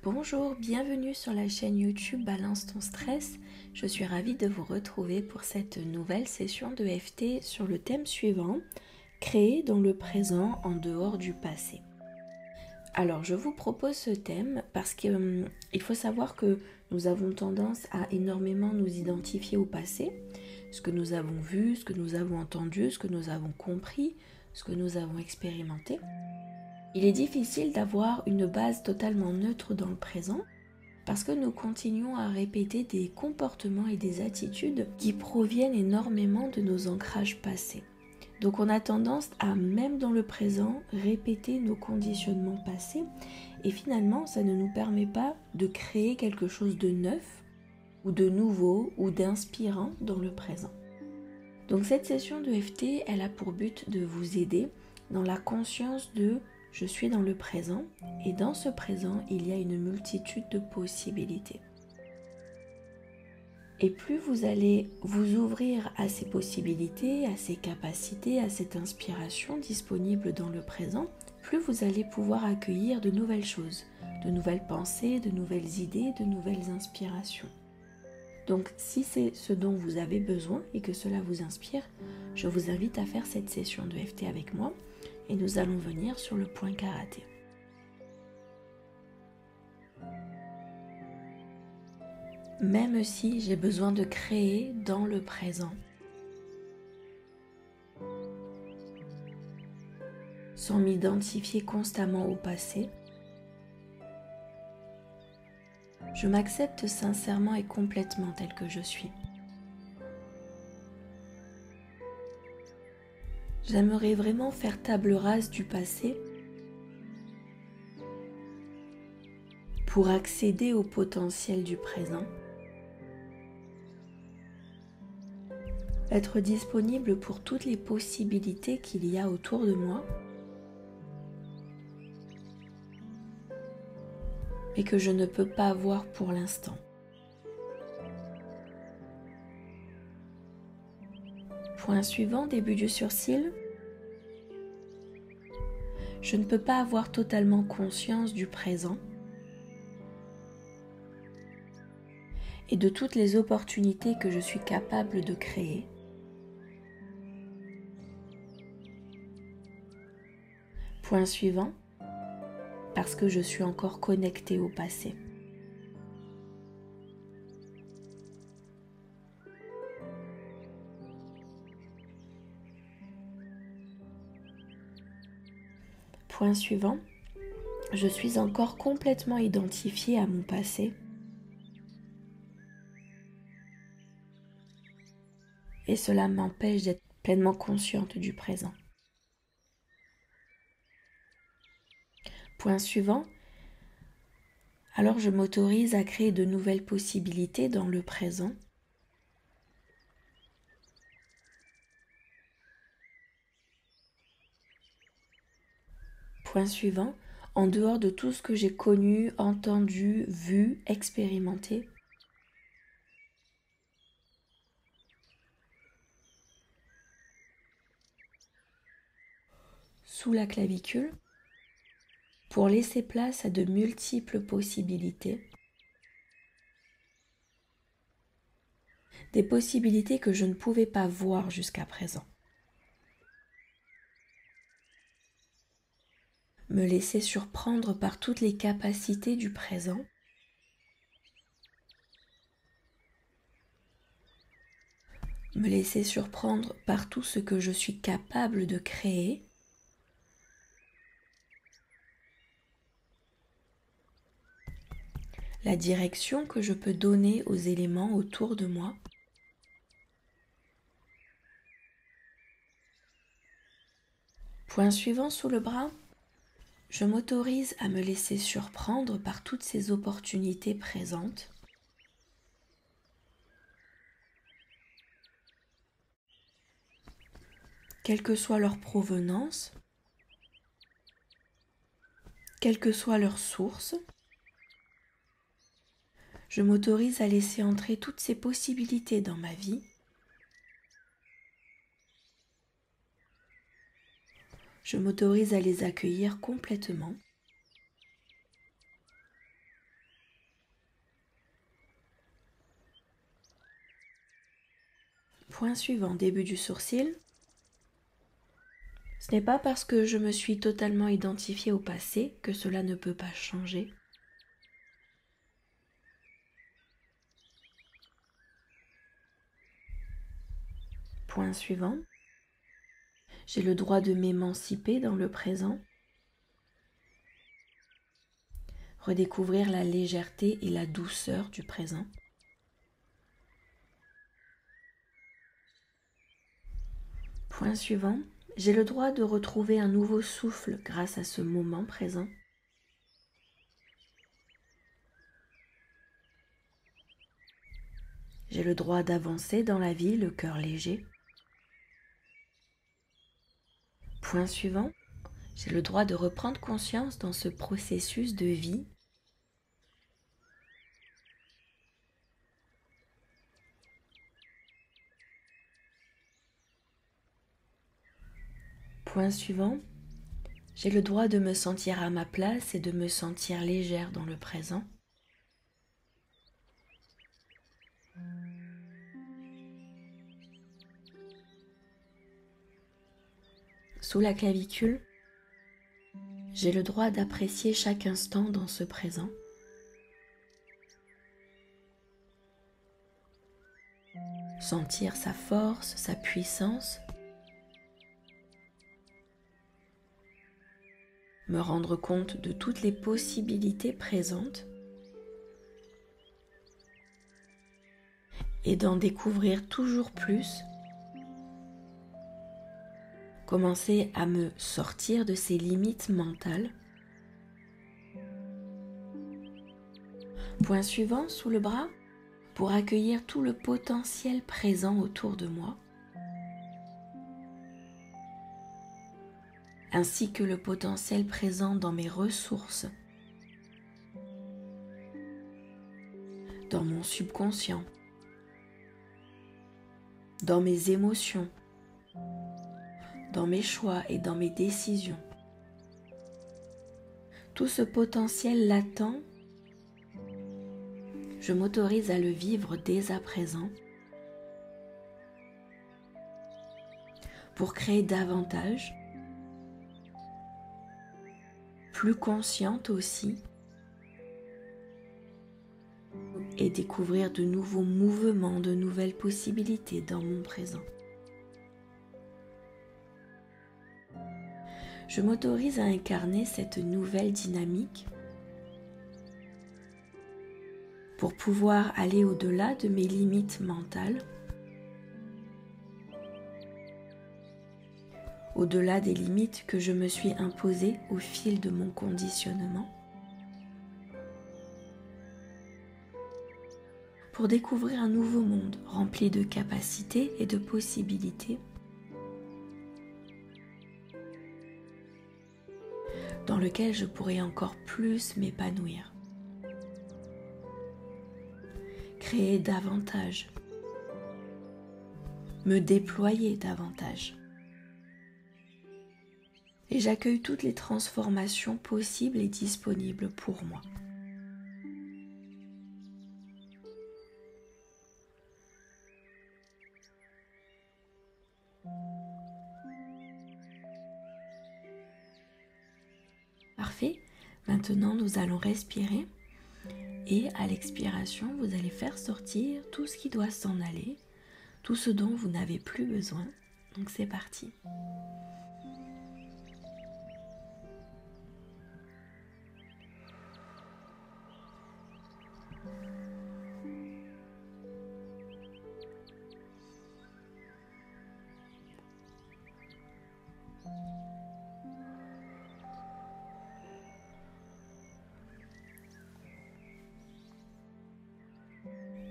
Bonjour, bienvenue sur la chaîne YouTube Balance ton stress. Je suis ravie de vous retrouver pour cette nouvelle session de FT sur le thème suivant, créer dans le présent en dehors du passé. Alors je vous propose ce thème parce qu'il faut savoir que nous avons tendance à énormément nous identifier au passé, ce que nous avons vu, ce que nous avons entendu, ce que nous avons compris, ce que nous avons expérimenté. Il est difficile d'avoir une base totalement neutre dans le présent parce que nous continuons à répéter des comportements et des attitudes qui proviennent énormément de nos ancrages passés. Donc on a tendance à, même dans le présent, répéter nos conditionnements passés et finalement ça ne nous permet pas de créer quelque chose de neuf ou de nouveau ou d'inspirant dans le présent. Donc cette session de FT, elle a pour but de vous aider dans la conscience de je suis dans le présent et dans ce présent, il y a une multitude de possibilités. Et plus vous allez vous ouvrir à ces possibilités, à ces capacités, à cette inspiration disponible dans le présent, plus vous allez pouvoir accueillir de nouvelles choses, de nouvelles pensées, de nouvelles idées, de nouvelles inspirations. Donc si c'est ce dont vous avez besoin et que cela vous inspire, je vous invite à faire cette session de FT avec moi. Et nous allons venir sur le point karaté. Même si j'ai besoin de créer dans le présent, sans m'identifier constamment au passé, je m'accepte sincèrement et complètement tel que je suis. J'aimerais vraiment faire table rase du passé pour accéder au potentiel du présent, être disponible pour toutes les possibilités qu'il y a autour de moi, mais que je ne peux pas voir pour l'instant. Point suivant, début du sourcil. Je ne peux pas avoir totalement conscience du présent et de toutes les opportunités que je suis capable de créer. Point suivant, parce que je suis encore connectée au passé. Point suivant, je suis encore complètement identifiée à mon passé et cela m'empêche d'être pleinement consciente du présent. Point suivant, alors je m'autorise à créer de nouvelles possibilités dans le présent Point suivant, en dehors de tout ce que j'ai connu, entendu, vu, expérimenté. Sous la clavicule, pour laisser place à de multiples possibilités. Des possibilités que je ne pouvais pas voir jusqu'à présent. Me laisser surprendre par toutes les capacités du présent. Me laisser surprendre par tout ce que je suis capable de créer. La direction que je peux donner aux éléments autour de moi. Point suivant sous le bras. Je m'autorise à me laisser surprendre par toutes ces opportunités présentes. Quelle que soit leur provenance, quelle que soit leur source, je m'autorise à laisser entrer toutes ces possibilités dans ma vie. Je m'autorise à les accueillir complètement. Point suivant, début du sourcil. Ce n'est pas parce que je me suis totalement identifiée au passé que cela ne peut pas changer. Point suivant. J'ai le droit de m'émanciper dans le présent. Redécouvrir la légèreté et la douceur du présent. Point suivant. J'ai le droit de retrouver un nouveau souffle grâce à ce moment présent. J'ai le droit d'avancer dans la vie, le cœur léger. Point suivant. J'ai le droit de reprendre conscience dans ce processus de vie. Point suivant. J'ai le droit de me sentir à ma place et de me sentir légère dans le présent. Sous la clavicule, j'ai le droit d'apprécier chaque instant dans ce présent. Sentir sa force, sa puissance. Me rendre compte de toutes les possibilités présentes et d'en découvrir toujours plus. Commencer à me sortir de ces limites mentales. Point suivant, sous le bras, pour accueillir tout le potentiel présent autour de moi, ainsi que le potentiel présent dans mes ressources, dans mon subconscient, dans mes émotions, dans mes choix et dans mes décisions. Tout ce potentiel latent, je m'autorise à le vivre dès à présent pour créer davantage, plus consciente aussi, et découvrir de nouveaux mouvements, de nouvelles possibilités dans mon présent. Je m'autorise à incarner cette nouvelle dynamique pour pouvoir aller au-delà de mes limites mentales, au-delà des limites que je me suis imposées au fil de mon conditionnement, pour découvrir un nouveau monde rempli de capacités et de possibilités, dans lequel je pourrais encore plus m'épanouir, créer davantage, me déployer davantage. Et j'accueille toutes les transformations possibles et disponibles pour moi. Parfait. Maintenant, nous allons respirer et à l'expiration, vous allez faire sortir tout ce qui doit s'en aller, tout ce dont vous n'avez plus besoin. Donc c'est parti.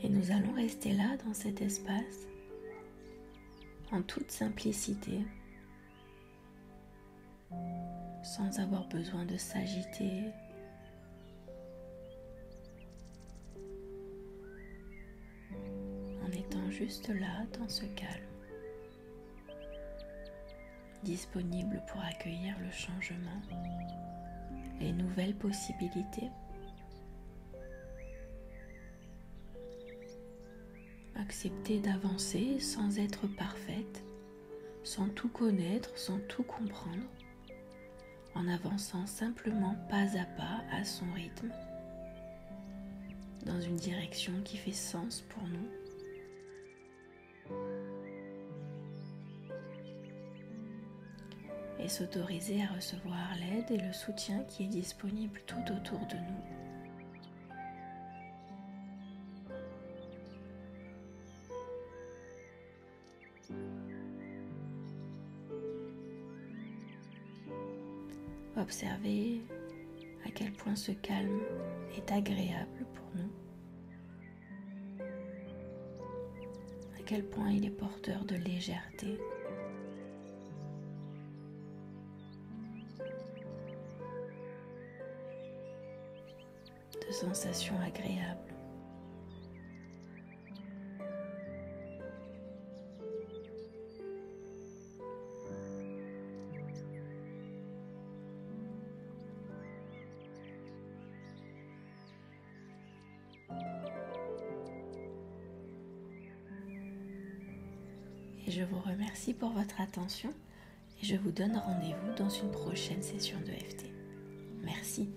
Et nous allons rester là dans cet espace, en toute simplicité, sans avoir besoin de s'agiter, en étant juste là dans ce calme, disponible pour accueillir le changement, les nouvelles possibilités. Accepter d'avancer sans être parfaite, sans tout connaître, sans tout comprendre, en avançant simplement pas à pas à son rythme, dans une direction qui fait sens pour nous. Et s'autoriser à recevoir l'aide et le soutien qui est disponible tout autour de nous. Observez à quel point ce calme est agréable pour nous, à quel point il est porteur de légèreté. De sensations agréables. Et je vous remercie pour votre attention et je vous donne rendez-vous dans une prochaine session de FT. Merci.